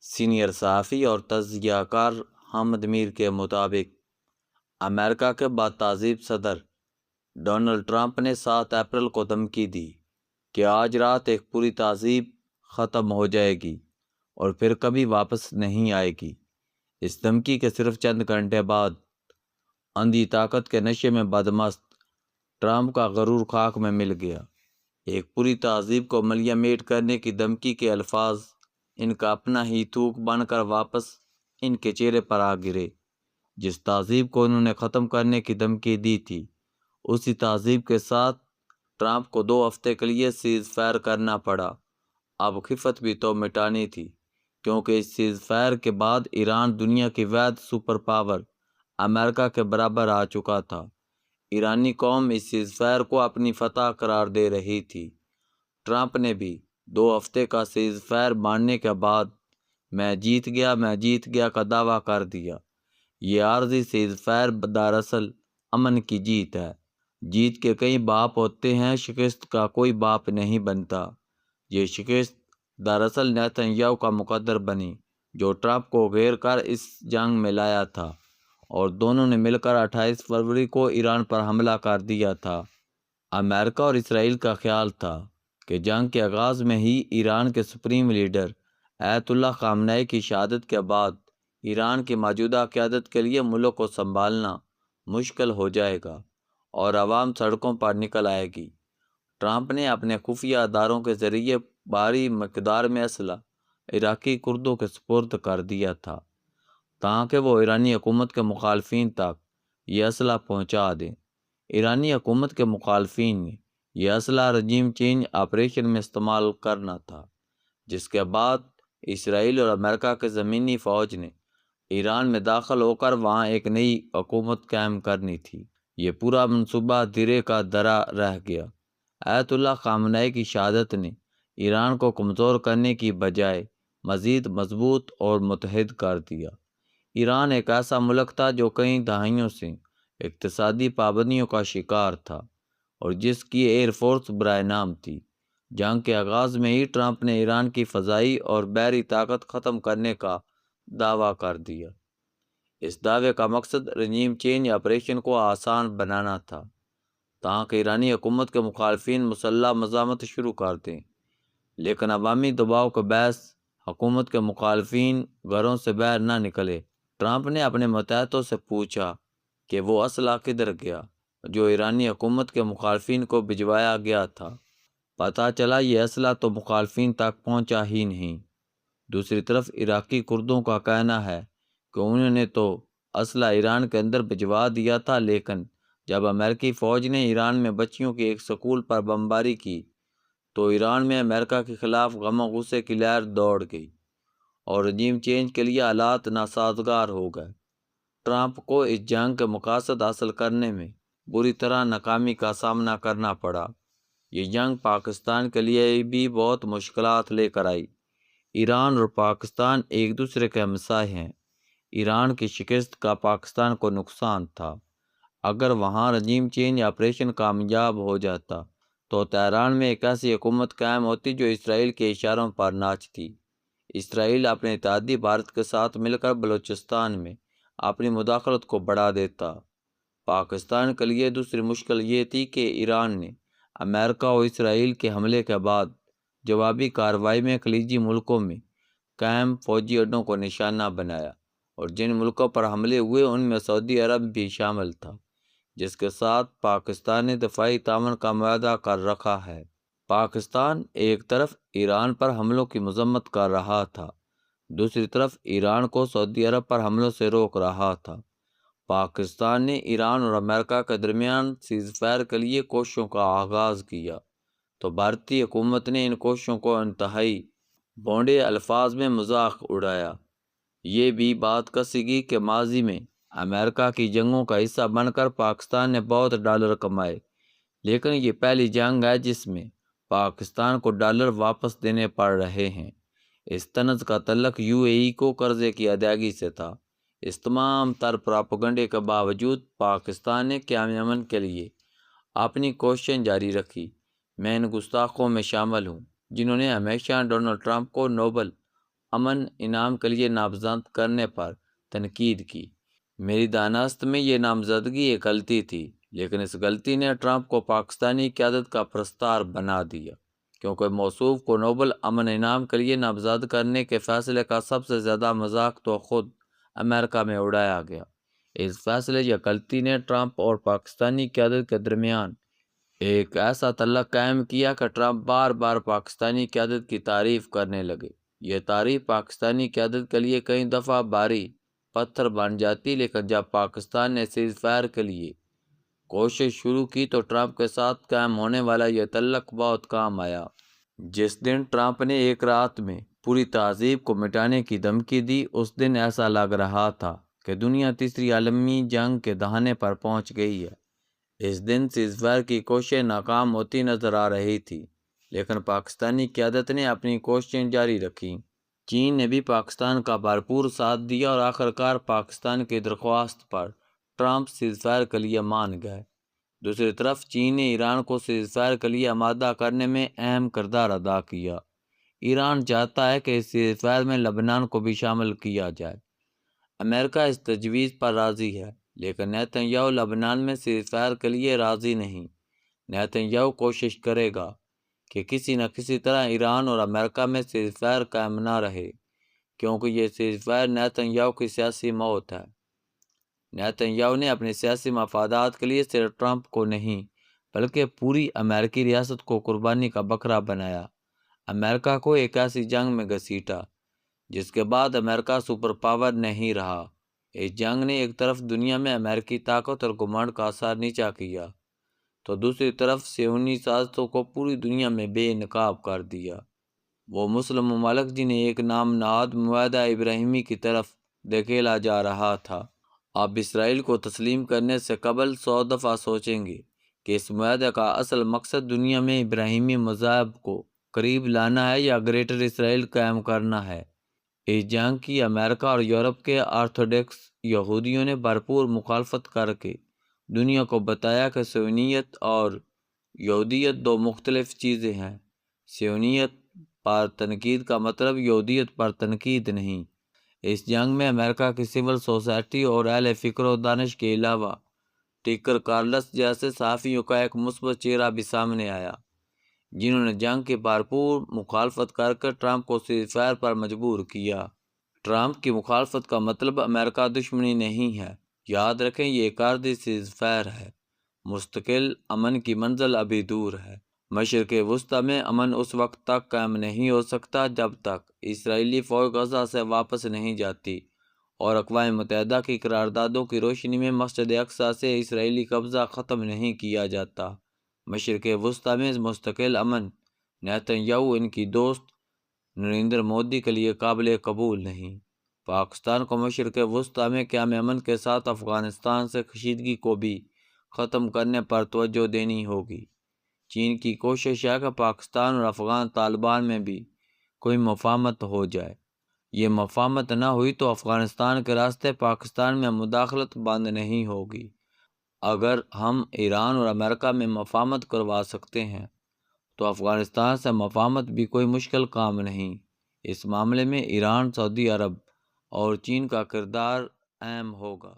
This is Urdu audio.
سینئر صحافی اور تجزیہ کار حامد میر کے مطابق امریکہ کے باتعزیب صدر ڈونلڈ ٹرمپ نے 7 اپریل کو دھمکی دی کہ آج رات ایک پوری تہذیب ختم ہو جائے گی اور پھر کبھی واپس نہیں آئے گی۔ اس دھمکی کے صرف چند گھنٹے بعد اندھی طاقت کے نشے میں بدمست ٹرمپ کا غرور خاک میں مل گیا۔ ایک پوری تہذیب کو ملیہ میٹ کرنے کی دھمکی کے الفاظ ان کا اپنا ہی تھوک بن کر واپس ان کے چہرے پر آ گرے۔ جس تہذیب کو انہوں نے ختم کرنے کی دھمکی دی تھی، اسی تہذیب کے ساتھ ٹرمپ کو 2 ہفتے کے لیے سیز فائر کرنا پڑا۔ اب خفت بھی تو مٹانی تھی، کیونکہ اس سیز فائر کے بعد ایران دنیا کی واحد سپر پاور امریکہ کے برابر آ چکا تھا۔ ایرانی قوم اس سیز فائر کو اپنی فتح قرار دے رہی تھی۔ ٹرمپ نے بھی 2 ہفتے کا سیز فائر ماننے کے بعد میں جیت گیا کا دعویٰ کر دیا۔ یہ عارضی سیز فائر دراصل امن کی جیت ہے۔ جیت کے کئی باپ ہوتے ہیں، شکست کا کوئی باپ نہیں بنتا۔ یہ شکست دراصل نیتن یاہو کا مقدر بنی، جو ٹرمپ کو گھیر کر اس جنگ میں لایا تھا، اور دونوں نے مل کر 28 فروری کو ایران پر حملہ کر دیا تھا۔ امریکہ اور اسرائیل کا خیال تھا کہ جنگ کے آغاز میں ہی ایران کے سپریم لیڈر آیت اللہ خامنہ ای کی شہادت کے بعد ایران کی موجودہ قیادت کے لیے ملک کو سنبھالنا مشکل ہو جائے گا اور عوام سڑکوں پر نکل آئے گی۔ ٹرمپ نے اپنے خفیہ اداروں کے ذریعے بھاری مقدار میں اسلحہ عراقی کردوں کے سپرد کر دیا تھا، تاکہ وہ ایرانی حکومت کے مخالفین تک یہ اسلحہ پہنچا دیں۔ ایرانی حکومت کے مخالفین نے یہ اسلحہ رجیم چینج آپریشن میں استعمال کرنا تھا، جس کے بعد اسرائیل اور امریکہ کے زمینی فوج نے ایران میں داخل ہو کر وہاں ایک نئی حکومت قائم کرنی تھی۔ یہ پورا منصوبہ دھرے کا دھرا رہ گیا۔ آیت اللہ خامنہ ای کی شہادت نے ایران کو کمزور کرنے کی بجائے مزید مضبوط اور متحد کر دیا۔ ایران ایک ایسا ملک تھا جو کئی دہائیوں سے اقتصادی پابندیوں کا شکار تھا اور جس کی ایئر فورس برائے نام تھی۔ جنگ کے آغاز میں ہی ٹرمپ نے ایران کی فضائی اور بحری طاقت ختم کرنے کا دعویٰ کر دیا۔ اس دعوے کا مقصد رجیم چینج آپریشن کو آسان بنانا تھا، تاکہ ایرانی حکومت کے مخالفین مسلح مزاحمت شروع کر دیں، لیکن عوامی دباؤ کے باعث حکومت کے مخالفین گھروں سے باہر نہ نکلے۔ ٹرمپ نے اپنے متحدوں سے پوچھا کہ وہ اسلحہ کدھر گیا جو ایرانی حکومت کے مخالفین کو بھجوایا گیا تھا۔ پتہ چلا یہ اسلحہ تو مخالفین تک پہنچا ہی نہیں۔ دوسری طرف عراقی کردوں کا کہنا ہے کہ انہوں نے تو اسلحہ ایران کے اندر بھجوا دیا تھا، لیکن جب امریکی فوج نے ایران میں بچیوں کے ایک سکول پر بمباری کی تو ایران میں امریکہ کے خلاف غم و غصے کی لہر دوڑ گئی اور رجیم چینج کے لیے حالات ناسازگار ہو گئے۔ ٹرمپ کو اس جنگ کے مقاصد حاصل کرنے میں بری طرح ناکامی کا سامنا کرنا پڑا۔ یہ جنگ پاکستان کے لیے بھی بہت مشکلات لے کر آئی۔ ایران اور پاکستان ایک دوسرے کے ہمسائے ہیں۔ ایران کی شکست کا پاکستان کو نقصان تھا۔ اگر وہاں رجیم چینج آپریشن کامیاب ہو جاتا تو تہران میں ایک ایسی حکومت قائم ہوتی جو اسرائیل کے اشاروں پر ناچتی۔ اسرائیل اپنے اتحادی بھارت کے ساتھ مل کر بلوچستان میں اپنی مداخلت کو بڑھا دیتا۔ پاکستان کے لیے دوسری مشکل یہ تھی کہ ایران نے امریکہ اور اسرائیل کے حملے کے بعد جوابی کارروائی میں خلیجی ملکوں میں قائم فوجی اڈوں کو نشانہ بنایا، اور جن ملکوں پر حملے ہوئے ان میں سعودی عرب بھی شامل تھا، جس کے ساتھ پاکستان نے دفاعی تعاون کا معاہدہ کر رکھا ہے۔ پاکستان ایک طرف ایران پر حملوں کی مذمت کر رہا تھا، دوسری طرف ایران کو سعودی عرب پر حملوں سے روک رہا تھا۔ پاکستان نے ایران اور امریکہ کے درمیان سیز فائر کے لیے کوششوں کا آغاز کیا تو بھارتی حکومت نے ان کوششوں کو انتہائی بھونڈے الفاظ میں مذاق اڑایا۔ یہ بھی بات کسی کی کہ ماضی میں امریکہ کی جنگوں کا حصہ بن کر پاکستان نے بہت ڈالر کمائے، لیکن یہ پہلی جنگ ہے جس میں پاکستان کو ڈالر واپس دینے پڑ رہے ہیں۔ اس طنز کا تعلق UAE کو قرضے کی ادائیگی سے تھا۔ اس تمام تر پراپیگنڈے کے باوجود پاکستان نے قیام امن کے لیے اپنی کوششیں جاری رکھی۔ میں ان گستاخوں میں شامل ہوں جنہوں نے ہمیشہ ڈونلڈ ٹرمپ کو نوبل امن انعام کے لیے نامزد کرنے پر تنقید کی۔ میری دانست میں یہ نامزدگی ایک غلطی تھی، لیکن اس غلطی نے ٹرمپ کو پاکستانی قیادت کا پرستار بنا دیا، کیونکہ موصوف کو نوبل امن انعام کے لیے نامزد کرنے کے فیصلے کا سب سے زیادہ مذاق تو خود امریکہ میں اڑایا گیا۔ اس فیصلے یا غلطی نے ٹرمپ اور پاکستانی قیادت کے درمیان ایک ایسا تعلق قائم کیا کہ ٹرمپ بار بار پاکستانی قیادت کی تعریف کرنے لگے۔ یہ تعریف پاکستانی قیادت کے لیے کئی دفعہ بھاری پتھر بن جاتی، لیکن جب پاکستان نے سیز فائر کے لیے کوشش شروع کی تو ٹرمپ کے ساتھ قائم ہونے والا یہ تعلق بہت کام آیا۔ جس دن ٹرمپ نے ایک رات میں پوری تہذیب کو مٹانے کی دھمکی دی، اس دن ایسا لگ رہا تھا کہ دنیا تیسری عالمی جنگ کے دہانے پر پہنچ گئی ہے۔ اس دن سیز فائر کی کوششیں ناکام ہوتی نظر آ رہی تھی، لیکن پاکستانی قیادت نے اپنی کوششیں جاری رکھیں۔ چین نے بھی پاکستان کا بھرپور ساتھ دیا اور آخرکار پاکستان کی درخواست پر ٹرمپ سیز فائر کے لیے مان گئے۔ دوسری طرف چین نے ایران کو سیز فائر کے لیے آمادہ کرنے میں اہم کردار ادا کیا۔ ایران چاہتا ہے کہ اس سیز فائر میں لبنان کو بھی شامل کیا جائے۔ امریکہ اس تجویز پر راضی ہے، لیکن نیتن یاہو لبنان میں سیز فائر کے لیے راضی نہیں۔ نیتن یاہو کوشش کرے گا کہ کسی نہ کسی طرح ایران اور امریکہ میں سیز فائر قائم نہ رہے، کیونکہ یہ سیز فائر نیتن یاہو کی سیاسی موت ہے۔ نیتن یاہو نے اپنے سیاسی مفادات کے لیے صرف ٹرمپ کو نہیں بلکہ پوری امریکی ریاست کو قربانی کا بکرا بنایا، امریکہ کو ایک ایسی جنگ میں گھسیٹا جس کے بعد امریکہ سپر پاور نہیں رہا۔ اس جنگ نے ایک طرف دنیا میں امریکی طاقت اور گھمنڈ کا اثر نیچا کیا، تو دوسری طرف صہیونی سازشوں کو پوری دنیا میں بے نقاب کر دیا۔ وہ مسلم ممالک جنہیں ایک نام نہاد معاہدہ ابراہیمی کی طرف دھکیلا جا رہا تھا، اب اسرائیل کو تسلیم کرنے سے قبل 100 دفعہ سوچیں گے کہ اس معاہدے کا اصل مقصد دنیا میں ابراہیمی مذاہب کو قریب لانا ہے یا گریٹر اسرائیل قائم کرنا ہے۔ اس جنگ کی امریکہ اور یورپ کے آرتھوڈکس یہودیوں نے بھرپور مخالفت کر کے دنیا کو بتایا کہ صہیونیت اور یہودیت دو مختلف چیزیں ہیں۔ صہیونیت پر تنقید کا مطلب یہودیت پر تنقید نہیں۔ اس جنگ میں امریکہ کی سول سوسائٹی اور اہل فکر و دانش کے علاوہ ٹیکر کارلس جیسے صحافیوں کا ایک مثبت چہرہ بھی سامنے آیا، جنہوں نے جنگ کی بھرپور مخالفت کر کے ٹرمپ کو سیز فائر پر مجبور کیا۔ ٹرمپ کی مخالفت کا مطلب امریکہ دشمنی نہیں ہے، یاد رکھیں یہ ایک عارضی سیز فائر ہے۔ مستقل امن کی منزل ابھی دور ہے۔ مشرق وسطی میں امن اس وقت تک قائم نہیں ہو سکتا جب تک اسرائیلی فوج غزہ سے واپس نہیں جاتی اور اقوام متحدہ کی قراردادوں کی روشنی میں مسجد اقصیٰ سے اسرائیلی قبضہ ختم نہیں کیا جاتا۔ مشرق وسطی میں مستقل امن نیتن یاہو ان کی دوست نریندر مودی کے لیے قابل قبول نہیں۔ پاکستان کو مشرق وسطی میں قیام امن کے ساتھ افغانستان سے کشیدگی کو بھی ختم کرنے پر توجہ دینی ہوگی۔ چین کی کوشش ہے کہ پاکستان اور افغان طالبان میں بھی کوئی مفاہمت ہو جائے۔ یہ مفاہمت نہ ہوئی تو افغانستان کے راستے پاکستان میں مداخلت بند نہیں ہوگی۔ اگر ہم ایران اور امریکہ میں مفاہمت کروا سکتے ہیں تو افغانستان سے مفاہمت بھی کوئی مشکل کام نہیں۔ اس معاملے میں ایران، سعودی عرب اور چین کا کردار اہم ہوگا۔